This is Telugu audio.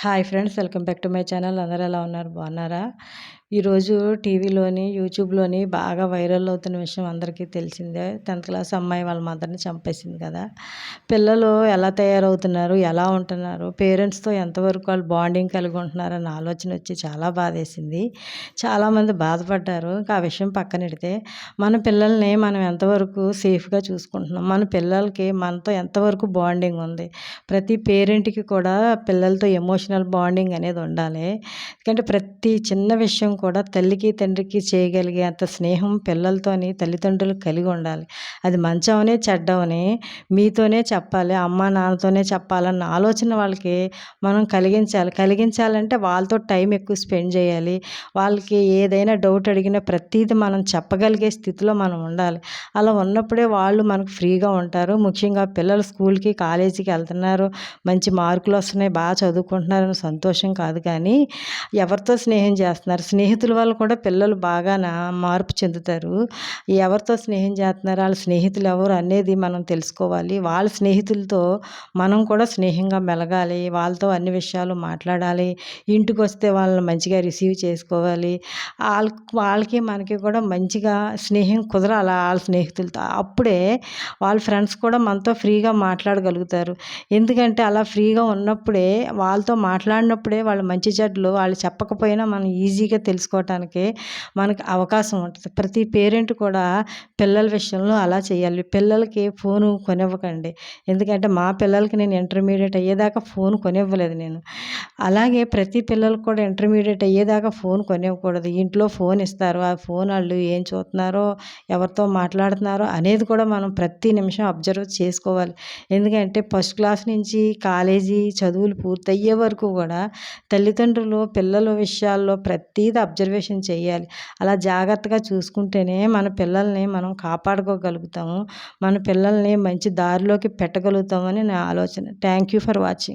Hi friends, welcome back to my channel. అందరూ ఎలా ఉన్నారు? బాగున్నారా? ఈరోజు టీవీలోని, యూట్యూబ్‌లోని బాగా వైరల్ అవుతున్న విషయం అందరికీ తెలిసిందే. 10th క్లాస్ అమ్మాయి వాళ్ళ మదర్‌ని చంపేసింది కదా! పిల్లలు ఎలా తయారవుతున్నారు? ఎలా ఉంటున్నారు? పేరెంట్స్‌తో ఎంతవరకు వాళ్ళు బాండింగ్ కలిగి ఉంటున్నారన్న ఆలోచన వచ్చి చాలా బాధేసింది. చాలామంది బాధపడ్డారు. ఇంకా ఆ విషయం పక్కనెడితే, మన పిల్లల్ని మనం ఎంతవరకు సేఫ్‌గా చూసుకుంటున్నాం? మన పిల్లలకి మనతో ఎంతవరకు బాండింగ్ ఉంది? ప్రతి పేరెంట్‌కి కూడా పిల్లలతో ఎమోషనల్ బాండింగ్ అనేది ఉండాలి. ఎందుకంటే ప్రతి చిన్న విషయం కూడా తల్లికి, తండ్రికి చేయగలిగే అంత స్నేహం పిల్లలతోని తల్లిదండ్రులు కలిగి ఉండాలి. అది మంచవని, చెడ్డవని మీతోనే చెప్పాలి, అమ్మా, నాన్నతోనే చెప్పాలన్న ఆలోచన వాళ్ళకి మనం కలిగించాలి. కలిగించాలంటే వాళ్ళతో టైం ఎక్కువ స్పెండ్ చేయాలి. వాళ్ళకి ఏదైనా డౌట్ అడిగినా ప్రతీది మనం చెప్పగలిగే స్థితిలో మనం ఉండాలి. అలా ఉన్నప్పుడే వాళ్ళు మనకు ఫ్రీగా ఉంటారు. ముఖ్యంగా పిల్లలు స్కూల్‌కి, కాలేజీకి వెళ్తున్నారు, మంచి మార్కులు వస్తున్నాయి, బాగా చదువుకుంటున్నారని సంతోషం కాదు కానీ, ఎవరితో స్నేహం చేస్తున్నారు? స్నేహితుల వల్ల కూడా పిల్లలు బాగాన మార్పు చెందుతారు. ఎవరితో స్నేహం చేస్తున్నారు? వాళ్ళ స్నేహితులు ఎవరు అనేది మనం తెలుసుకోవాలి. వాళ్ళ స్నేహితులతో మనం కూడా స్నేహంగా మెలగాలి. వాళ్ళతో అన్ని విషయాలు మాట్లాడాలి. ఇంటికొస్తే వాళ్ళని మంచిగా రిసీవ్ చేసుకోవాలి. వాళ్ళకి మనకి కూడా మంచిగా స్నేహం కుదరాలి వాళ్ళ స్నేహితులతో. అప్పుడే వాళ్ళ ఫ్రెండ్స్ కూడా మనతో ఫ్రీగా మాట్లాడగలుగుతారు. ఎందుకంటే అలా ఫ్రీగా ఉన్నప్పుడే, వాళ్ళతో మాట్లాడినప్పుడే వాళ్ళ మంచి చెడ్డలు వాళ్ళు చెప్పకపోయినా మనం ఈజీగా తెలుసుకోవటానికి మనకు అవకాశం ఉంటుంది. ప్రతి పేరెంట్ కూడా పిల్లల విషయంలో అలా చేయాలి. పిల్లలకి ఫోను కొనివ్వకండి. ఎందుకంటే మా పిల్లలకి నేను ఇంటర్మీడియేట్ అయ్యేదాకా ఫోన్ కొనివ్వలేదు నేను. అలాగే ప్రతి పిల్లలకు కూడా ఇంటర్మీడియేట్ అయ్యేదాకా ఫోన్ కొనివ్వకూడదు. ఇంట్లో ఫోన్ ఇస్తారు. ఆ ఫోన్ వాళ్ళు ఏం చూస్తున్నారో, ఎవరితో మాట్లాడుతున్నారో అనేది కూడా మనం ప్రతి నిమిషం అబ్జర్వ్ చేసుకోవాలి. ఎందుకంటే ఫస్ట్ క్లాస్ నుంచి కాలేజీ చదువులు పూర్తయ్యే వరకు కూడా తల్లిదండ్రులు పిల్లల విషయాల్లో ప్రతీది అబ్జర్వేషన్ చేయాలి. అలా జాగ్రత్తగా చూసుకుంటేనే మన పిల్లల్ని మనం కాపాడుకోగలుగుతాము. మన పిల్లల్ని మంచి దారిలోకి పెట్టగలుగుతామని నా ఆలోచన. Thank you for watching.